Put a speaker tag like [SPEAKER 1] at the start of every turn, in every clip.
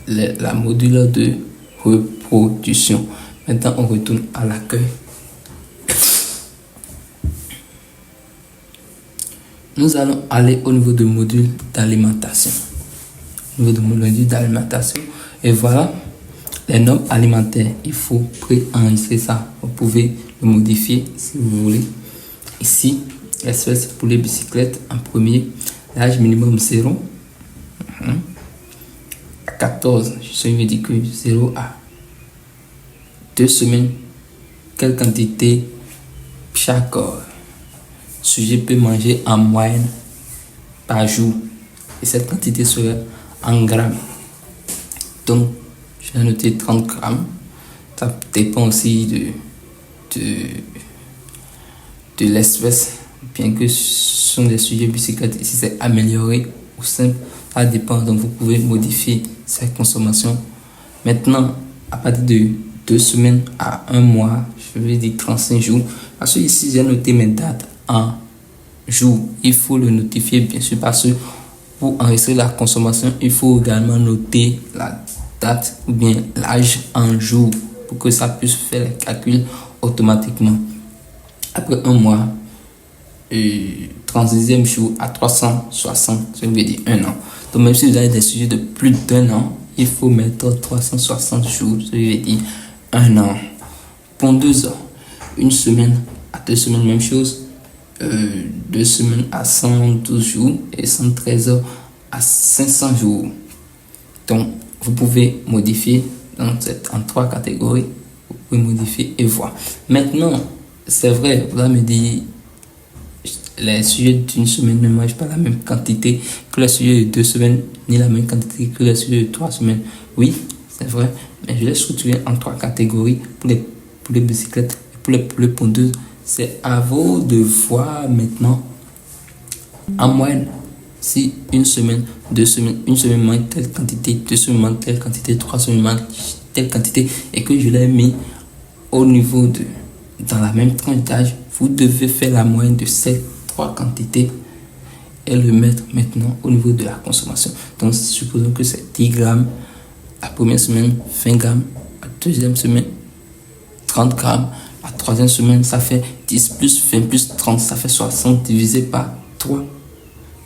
[SPEAKER 1] la module de reproduction. Maintenant, on retourne à l'accueil. Nous allons aller au niveau du module d'alimentation. Au niveau du module d'alimentation. Et voilà, les normes alimentaires. Il faut préenregistrer ça. Vous pouvez le modifier si vous voulez. Ici, SOS pour les bicyclettes en premier. L'âge minimum 0. À 14, je suis ridicule. 0 à 2 semaines. Quelle quantité chaque sujet peut manger en moyenne par jour? Et cette quantité serait en grammes. Donc, je vais noter 30 grammes. Ça dépend aussi de l'espèce. Bien que ce sont des sujets bicyclettes, ici c'est amélioré ou simple, ça dépend. Donc, vous pouvez modifier cette consommation. Maintenant, à partir de 2 semaines à 1 mois, je vais dire 35 jours. Parce que ici, j'ai noté mes dates en jours. Il faut le notifier, bien sûr, parce que pour enregistrer la consommation, il faut également noter la date ou bien l'âge en jours pour que ça puisse faire les calculs automatiquement. Après 1 mois, 36e jour à 360, ça veut dire 1 an. Donc, même si vous avez des sujets de plus d'1 an, il faut mettre 360 jours, ça veut dire 1 an. Pondeuse, 1 semaine à 2 semaines, même chose. 2 semaines à 112 jours et 113 à 500 jours. Donc, vous pouvez modifier en 3 catégories. Vous pouvez modifier et voir. Maintenant, c'est vrai, vous allez me dire, les sujets d'1 semaine ne mangent pas la même quantité que les sujets de 2 semaines, ni la même quantité que les sujets de 3 semaines. Oui, c'est vrai, mais je l'ai structuré en 3 catégories pour les bicyclettes et pour les pondeuses. C'est à vous de voir maintenant en moyenne si 1 semaine, 2 semaines, 1 semaine mange telle quantité, 2 semaines mange telle quantité, 3 semaines mange telle quantité et que je l'ai mis au niveau dans la même tranche d'âge. Vous devez faire la moyenne de ces 3 quantités et le mettre maintenant au niveau de la consommation. Donc, supposons que c'est 10 grammes la première semaine, 20 grammes la deuxième semaine, 30 grammes. La troisième semaine, ça fait 10 plus 20 plus 30, ça fait 60 divisé par 3.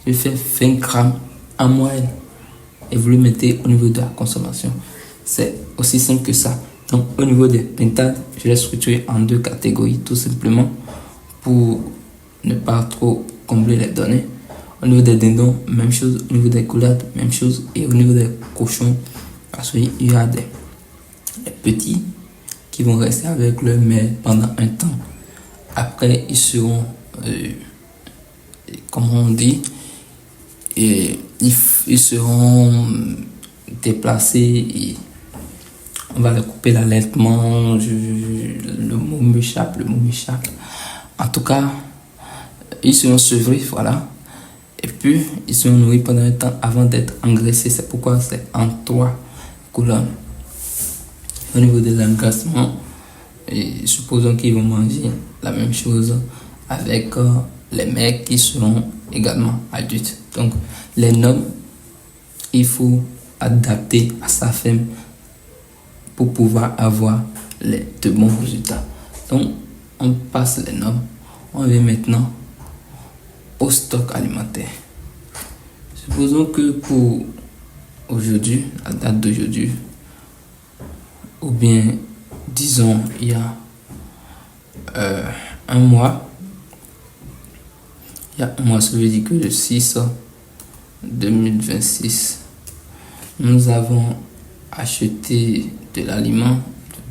[SPEAKER 1] Je fais 20 grammes en moyenne. Et vous le mettez au niveau de la consommation. C'est aussi simple que ça. Donc, au niveau des pintades, je l'ai structuré en 2 catégories, tout simplement, pour ne pas trop combler les données. Au niveau des dindons, même chose. Au niveau des coulades, même chose. Et au niveau des cochons, parce qu'il y a des petits qui vont rester avec leur mère pendant un temps. Après, ils seront, comment on dit, et ils seront déplacés et on va les couper l'allaitement. Le mot m'échappe. En tout cas, ils seront sevrés, voilà. Et puis, ils seront nourris pendant un temps avant d'être engraissés. C'est pourquoi c'est en 3 colonnes. Au niveau de l'engraissement, supposons qu'ils vont manger la même chose avec les mecs qui seront également adultes. Donc, les normes, il faut adapter à sa femme pour pouvoir avoir de bons résultats. Donc, on passe les normes. On vient maintenant au stock alimentaire. Supposons que pour aujourd'hui, la date d'aujourd'hui, ou bien disons il y a 1 mois, ça veut dire que le 6 2026, nous avons acheté de l'aliment.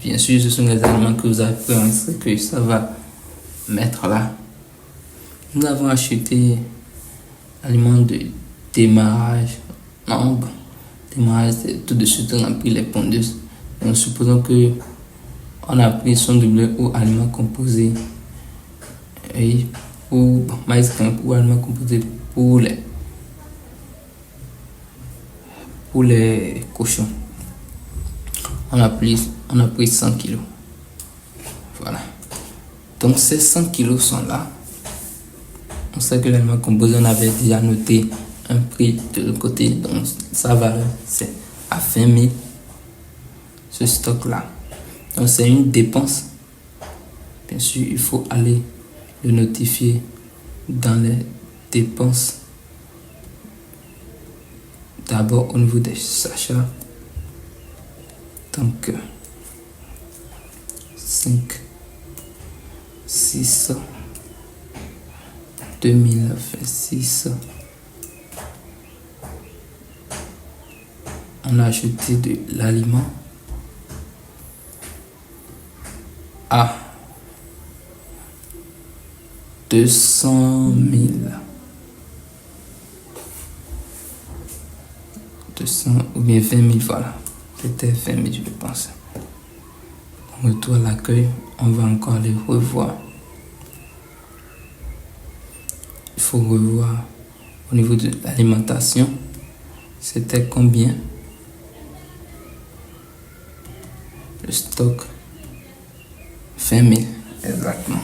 [SPEAKER 1] Bien sûr, ce sont les aliments que vous avez préenregistrés que ça va mettre là. Nous avons acheté l'aliment de démarrage. Non, bon, démarrage, tout de suite on a pris les pondeuses. Donc, supposons que on a pris son double ou aliment composé et pour maïs camp ou aliment composé pour les cochons. On a pris 100 kilos. Voilà. Donc ces 100 kilos sont là. On sait que l'aliment composé, on avait déjà noté un prix de l'autre côté. Donc sa valeur, c'est à 20 000 ce stock-là. Donc, c'est une dépense. Bien sûr, il faut aller le notifier dans les dépenses. D'abord, au niveau des achats. Donc, 5, 6, 2026. On a ajouté de l'aliment à 200 000. 200 ou bien 20 000, voilà. C'était 20 000, je pense. On retourne à l'accueil, on va encore les revoir. Il faut revoir au niveau de l'alimentation. C'était combien? Le stock, 20 000, exactement.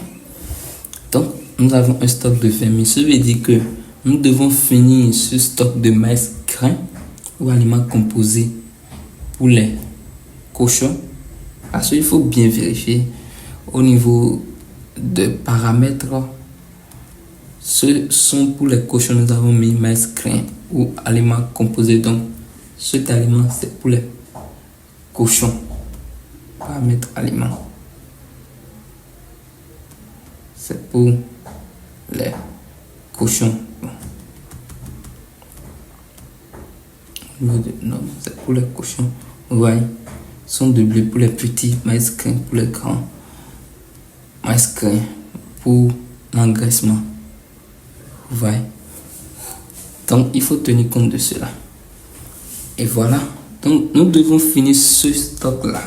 [SPEAKER 1] Donc, nous avons un stock de 20 000. Ça veut dire que nous devons finir ce stock de maïs grain ou aliments composés pour les cochons. Parce qu'il faut bien vérifier au niveau de paramètres. Ce sont pour les cochons, nous avons mis maïs grain ou aliments composés. Donc, cet aliment, c'est pour les cochons. Paramètres aliments. C'est pour les cochons. Non, c'est pour les cochons. Vous voyez, sont de blé pour les petits, maïs grain pour les grands, maïs grain pour l'engraissement. Vous voyez. Donc, il faut tenir compte de cela. Et voilà. Donc, nous devons finir ce stock-là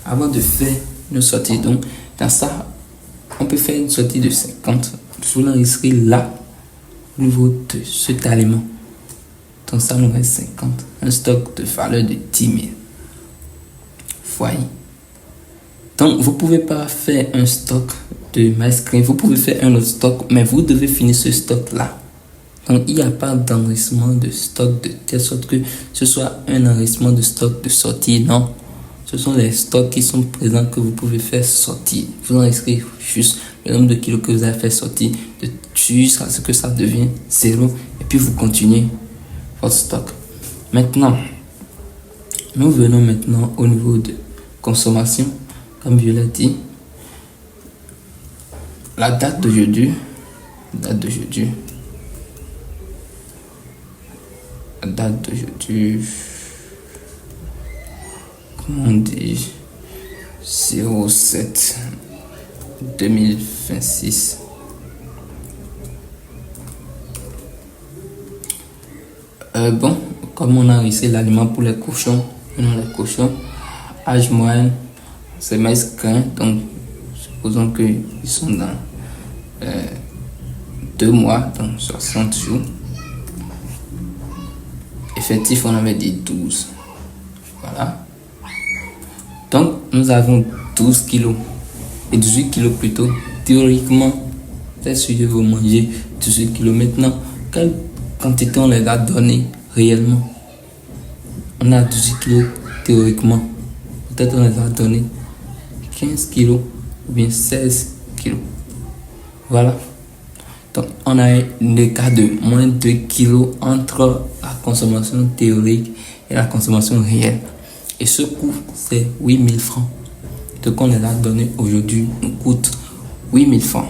[SPEAKER 1] avant de faire une sortie. Donc, dans ça, on peut faire une sortie de 50. Je vous l'enregistrer là, au niveau de cet aliment. Donc, ça nous reste 50. Un stock de valeur de 10 000. Voyez. Donc, vous ne pouvez pas faire un stock de maïs grain. Vous pouvez faire un autre stock, mais vous devez finir ce stock-là. Donc, il n'y a pas d'enregistrement de stock de telle sorte que ce soit un enregistrement de stock de sortie. Non. Ce sont les stocks qui sont présents que vous pouvez faire sortir. Vous enregistrez juste le nombre de kilos que vous avez fait sortir jusqu'à ce que ça devienne 0. Et puis, vous continuez votre stock. Maintenant, nous venons maintenant au niveau de consommation. Comme je l'ai dit, la date d'aujourd'hui, comment on dit, 07 2026. Bon, comme on a ici l'aliment pour les cochons, âge moyen, c'est maïs grain, donc supposons qu'ils sont dans 2 mois, donc 60 jours. Effectif, on avait dit 12. Voilà. Donc, nous avons 12 kilos et 18 kilos plutôt. Théoriquement, c'est sûr que vous mangez 18 kilos. Maintenant, quelle quantité on les a donné réellement? On a 18 kilos théoriquement. Peut-être on les a donné 15 kilos ou bien 16 kilos. Voilà. Donc, on a le cas de moins 2 kilos entre la consommation théorique et la consommation réelle. Et ce coût, c'est 8 000 francs. Donc, on les a donné aujourd'hui, nous coûte 8 000 francs.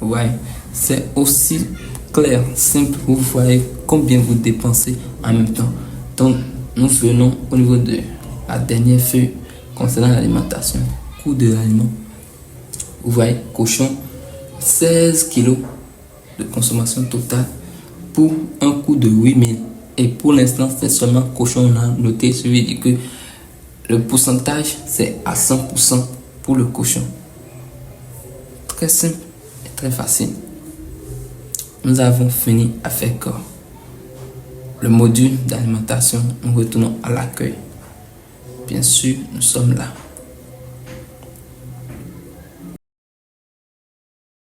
[SPEAKER 1] Ouais, c'est aussi clair, simple. Vous voyez combien vous dépensez en même temps. Donc, nous venons au niveau de la dernière feuille concernant l'alimentation. Coût de l'aliment. Vous voyez, cochon, 16 kilos de consommation totale pour un coût de 8 000. Et pour l'instant, c'est seulement cochon. On a noté, ça veut dire que le pourcentage, c'est à 100% pour le cochon. Très simple et très facile. Nous avons fini avec le module d'alimentation. Nous retournons à l'accueil. Bien sûr, nous sommes là.